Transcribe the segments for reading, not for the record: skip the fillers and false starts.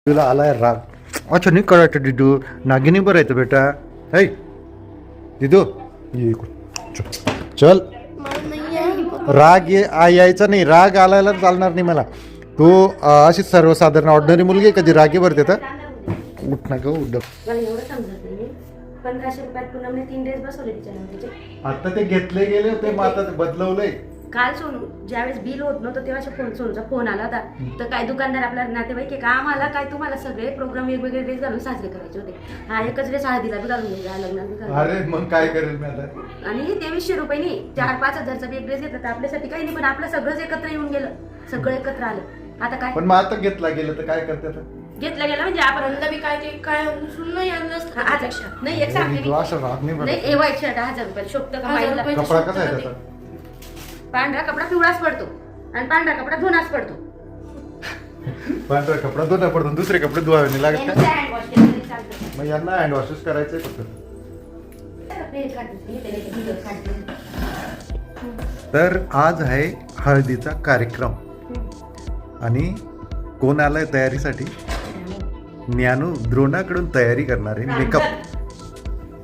तुला आलाय राग. अच्छा नाही कळायचं दिदू, नागिनी बरं येतं बेटा. है दिदू ये इकडं. चल राग यायचा नाही, राग आलायला चालणार नाही मला. तू अशी सर्वसाधारण ऑर्डिनरी मुलगी आहे, कधी रागी भरते तर उठ ना ग उठ. मला एवढं समजत नाही. 1500 रुपयात पूनमने 3 ड्रेस बसवले तिच्या नवऱ्याचे. आता ते घेतले गेले होते, मग आता ते बदलवलंय. काल सोनू ज्यावेळेस बिल होत नव्हतं तेव्हा सोनूचा फोन आला होता. तर काय दुकानदार आपला नातेवाईक आहे का, आम्हाला काय तुम्हाला सगळे प्रोग्राम वेगवेगळे ड्रेस घालून साजरे करायचे होते. हा एकच ड्रेस हळदीला बी घालून गेला, लग्नात बी घालून. अरे मग काय करेल मी आता. आणि 2300 रुपये नाही, 4-5 हजारचा बी एक ड्रेस घेतला तर आपल्यासाठी काही नाही, पण आपलं सगळंच एकत्र येऊन गेलं, सगळं एकत्र आलं. आता काय पण मग आता घेतला गेलं तर काय करते आता. घेतलं गेलं म्हणजे आपण बी काय ते काय सुन्न आणलं नाही एक सांगते तू असं राग नाही नाही. बरं. ए व्हाईट शर्ट 1000 रुपये शोभतं का बाईला? कपडा कसा आहे त्याचा. पांढरा कपडा पिवळाच पडतो आणि पांढरा कपडा धुनाच पडतो. पांढरा कपडा धुना पडतो, दुसरे कपडे धुवावे नाही लागत का. हँड वॉश केलं तरी चालतं. मग यांना हँड वॉशच करायचंय फक्त. तर आज आहे हळदीचा कार्यक्रम आणि कोण आलाय तयारीसाठी. ज्ञानू द्रोणाकडून तयारी करणारे मेकअप.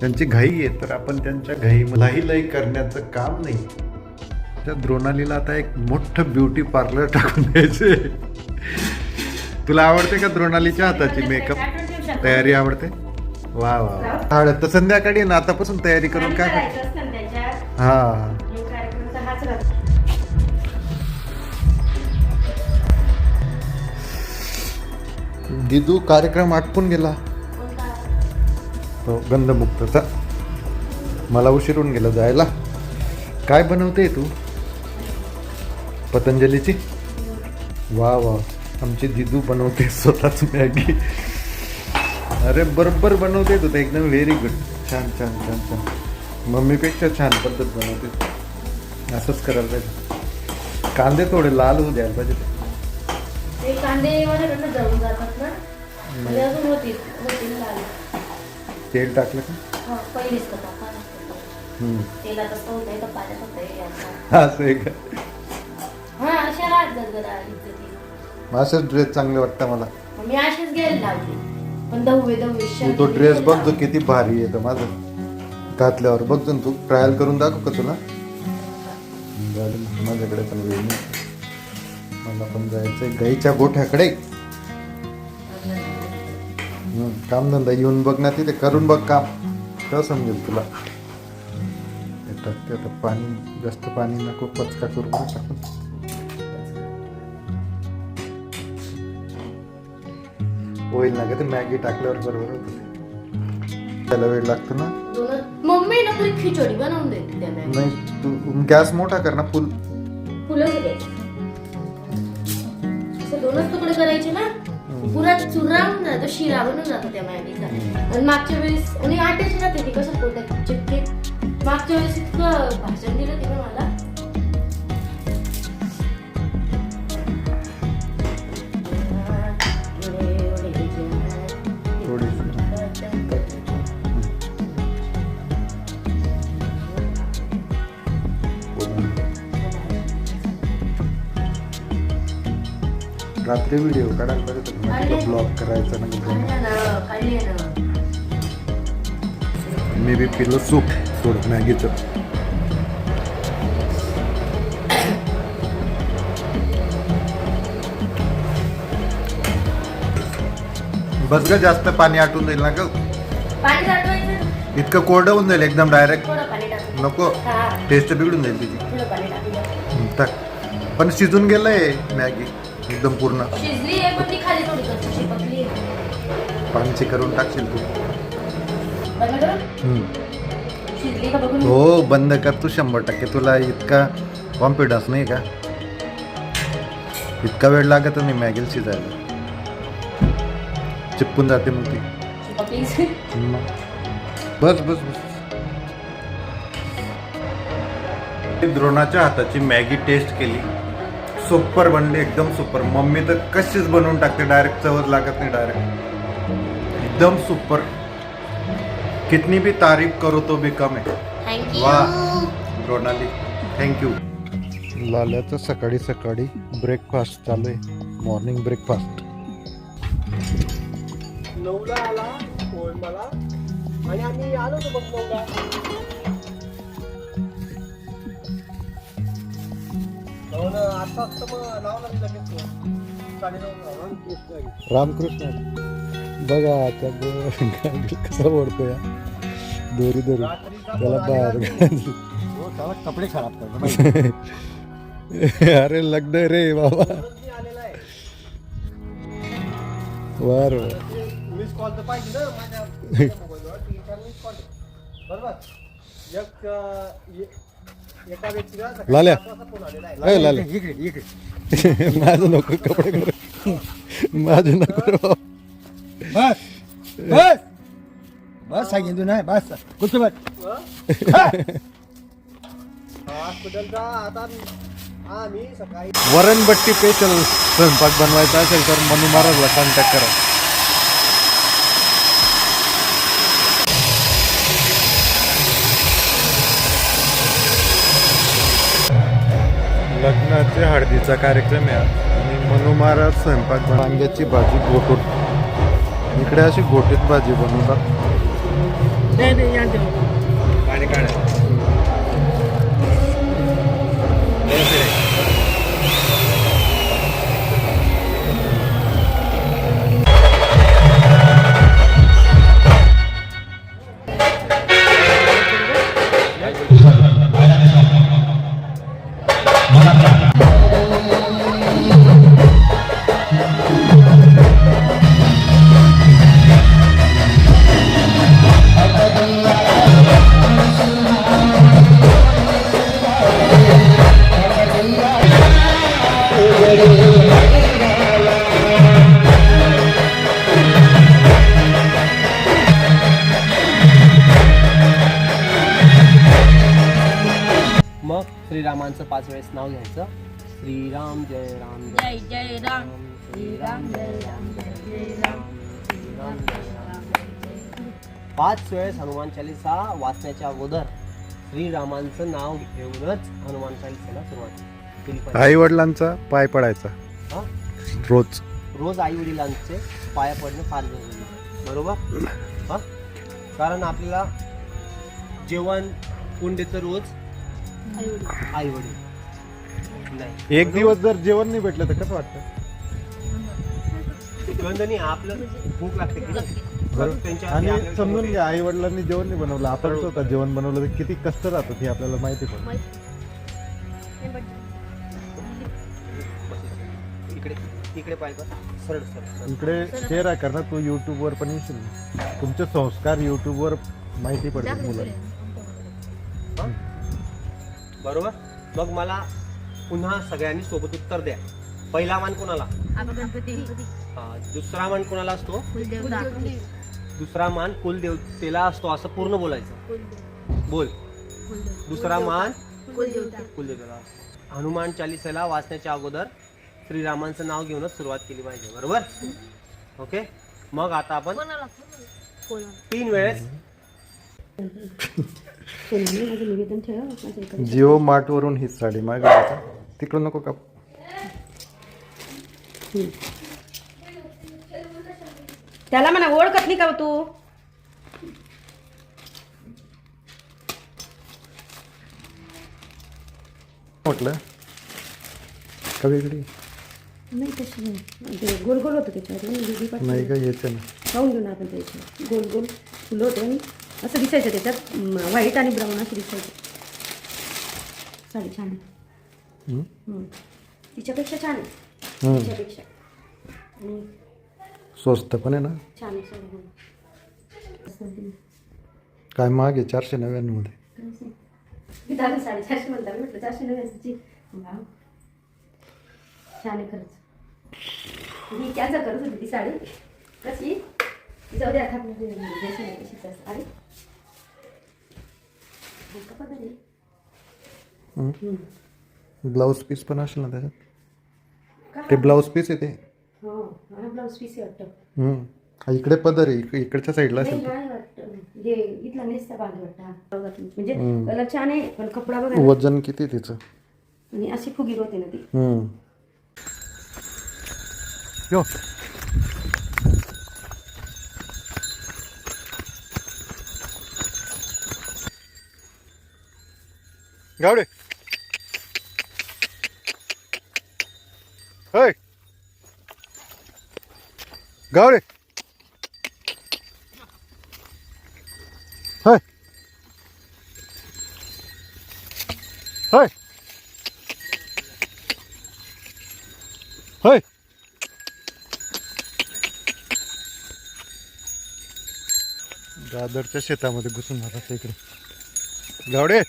त्यांची घाई आहे तर आपण त्यांच्या घाई लई करण्याचं काम नाही. त्या द्रोणालीला आता एक मोठं ब्युटी पार्लर टाकून द्यायचे. तुला आवडते का द्रोणालीच्या हाताची मेकअप तयारी आवडते. वा वा हळद तर संध्याकाळी ना, आतापासून तयारी करून काय हा. दिदू कार्यक्रम आटपून गेला तो गंधमुक्तचा. मला उशीर होऊन गेला जायला. काय बनवते तू. पतंजलीची. वा वा आमची दिदू बनवते स्वतःच मॅगी. अरे बरोबर बनवते तू ते एकदम व्हेरी गुड. छान छान छान छान. मम्मीपेक्षा छान पद्धत बनवते. असंच करायला पाहिजे. कांदे थोडे लाल होऊ द्यायला पाहिजे. ते कांदे माझ्याकडनं जळून जातात ना, म्हणजे अजून होतील लाल. तेल टाकलं का. पहिलीच का टाका तेलात असं होत नाही का पाण्यात होत असं आहे का. हा अशा राहत गदगदा. असंच ड्रेस चांगले वाटतं मला. मी अशीच घ्यायला लावली, पण दहावी तू तो ड्रेस बघ जो किती भारी आहे माझं घातल्यावर. बघ तू ट्रायल करून दाखव का तुला. माझ्याकडे पण वेळ नाही, मला पण जायचंय गाईच्या गोठ्याकडे. कामधंदा येऊन बघ ना तिथे, करून बघ काम, तर समजेल तुला. टाकते आता पाणी, जास्त पाणी नको, पचका करू टाकून. होईल ना का ते मॅगी टाकल्यावर बरोबर होतं. त्याला वेळ लागतो ना. मम्मी ना पुरी खिचडी बनवून देते त्या मॅगी. नाही तू गॅस मोठा कर ना. फुलं द्यायचे असं 2च तुकडे करायचे ना, पुरा चुरावून जातो, शिरा बनून जातो त्या मॅगीचा. आणि मागच्या वेळेस आणि आट्याची राहते ती कसं पोटात चिपके. मागच्या वेळेस इतकं भाषण दिलं तिने मला. रात्री व्हिडिओ काढायला पाहिजे, ब्लॉग करायचा ना. मी बी पिलो सूप थोडं मॅगीचं. बस ग जास्त पाणी आटून जाईल ना ग. इतकं कोरडं होऊन जाईल एकदम डायरेक्ट. नको टेस्ट बिघडून जाईल तिची. टाक. पण शिजून गेलंय मॅगी एकदम पूर्ण. पाणीची करून टाकशील तू. हो बंद कर तू 100%. तुला इतका कॉन्फिडन्स नाही का. इतका वेळ लागत नाही मॅगीला शिजायला. चिपकून जाते मग ती. बस बस बस. द्रोणाच्या हाताची मॅगी टेस्ट केली, सुपर बनली, एकदम सुपर. मम्मी तर कशीच बनवून टाकते, डायरेक्ट चवच लागत नाही, डायरेक्ट एकदम सुपर. कितनी भी तारीफ करो तो भी कम है. वाह द्रोणाली, थँक्यू. लाल्याचं सकाळी सकाळी ब्रेकफास्ट चालू आहे, मॉर्निंग ब्रेकफास्ट. 9ला आला फोन मला आणि आम्ही आलो होतो मग 9ला. हो ना, आता मग लावला मी लगेच फोन. 9:30 रामकृष्ण बघा त्या गाडी कसा ओढतोय दोरी दोरी त्याला बाहेर हो, त्याला कपडे खराब करतो. अरे लग्न रे बाबा आलेला आहे. वर मिस कॉल तर पाहिजे ना माझ्या मोबाईलवर. 3-4 मिस कॉल बरोबर. एका व्यक्तीला सकाळी लाल्या. 7 वाजता फोन आलेला आहे. ए, लाल्या. इकडे माझं नको कपडे कर माझं नको रे बाबा. बस बस बस सांगितलं नाही बस कुठं बस हॉस्पिटलचा आता आम्ही सकाळी वरणबट्टी स्पेशल स्वयंपाक बनवायचा असेल तर मनु महाराजला कॉन्टॅक्ट करा. लग्नाचे हळदीचा कार्यक्रम आहे आणि मनु महाराज स्वयंपाक वांग्याची भाजी घोटून इकडे अशी घोटीत भाजी बनवतात. पाणी काढा. मग श्रीरामांचं 5 वेळेस नाव घ्यायचं. श्रीराम जय राम जय जय राम श्रीराम जय राम जय राम श्रीराम जय राम. 5 वेळेस हनुमान चालीसा वाचण्याच्या अगोदर श्रीरामांचं नाव घेऊनच हनुमान चालीसाला सुरुवात केली पाहिजे. आई वडिलांचा पाय पडायचा हा? रोज. रोज आई वडिलांचे पाया पडणे फार जरुरी आहे. बरोबर. हा? कारण आपल्याला जेवण कोण देतं रोज? आई वडील. नाही एक दिवस जर जेवण नाही भेटलं तर कसं वाटतं? गंधनी आपलं भूक लागते की नाही? बरोबर. त्यांच्या आणि आपल्याला समजून घ्या आई वडिलांनी जेवण नाही बनवलं आपण स्वतः जेवण बनवलं तर किती कष्ट राहतं हे आपल्याला माहिती पडतं. इकडे इकडे पाहिजे सरळ सरळ. इकडे शेअर आहे करणार तू YouTube वर पण येशील. तुमचे संस्कार YouTube वर माहिती पडतील मुलांना. बरोबर. मग मला पुन्हा सगळ्यांनी सोबत उत्तर द्या. पहिला मान कोणाला? दुसरा मान कोणाला असतो? दुसरा मान कुलदेवतेला असतो असं पूर्ण बोलायचं. बोल. दुसरा मान कुलदेवतेला. हनुमान चालीसाला वाचण्याच्या अगोदर श्रीरामांचं नाव घेऊनच सुरुवात केली पाहिजे. बरोबर. ओके. मग आता आपण 3 वेळेस निवेदन ठेव. जिओ मार्ट वरून ही साडी मागायची तिकडून नको का? त्याला म्हणा ओळखत नाही का तू? म्हटलं का वेगळी नाही तशी नाही. ते गोल गोल होतं त्याच्यात नाही का यायचं ना. खाऊन घेऊन आपण त्याची गोल गोल फुलं होते आणि असं दिसायचं त्याच्यात व्हाईट आणि ब्राऊन असं दिसायचं. साडी छान आहे. तिच्यापेक्षा छान आहे. तिच्यापेक्षा आणि स्वस्त पण आहे ना. छान आहे साडी. काय महाग आहे 499 मध्ये. मी दादा 450 म्हणतात म्हटलं 499ची. छान आहे खरंच. ही कॅन्सल करत होती ती साडी कशी जाऊ द्या आता अरे ब्लाऊज पीस पण असेल ना त्याच्यात. ते ब्लाऊज पीस आहे ते. हो ब्लाऊज पीस वाटतं. इकडे पदर आहे इकडच्या साईडला असेल. हे इथला नेसता बांध वाटतं म्हणजे कलर छान आहे पण कपडा बघा. वजन किती आहे तिचं? आणि अशी फुगीर होते ना ती. यो गावडे होय गावडे होय होय होय दादरच्या शेतामध्ये घुसून जातात इकडे गावडे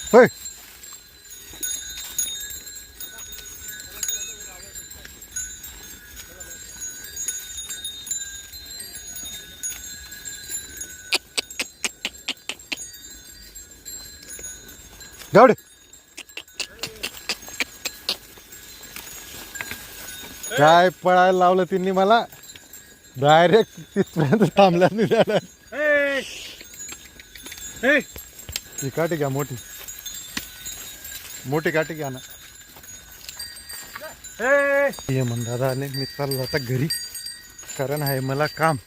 होय गावडे काय पळायला लावलं त्यांनी मला डायरेक्ट तिथपर्यंत थांबला नाही झाला ती काठी घ्या मोठी मोठी काठी घ्या ना ये म्हण दादा आणि मी चाललो आता घरी कारण आहे मला काम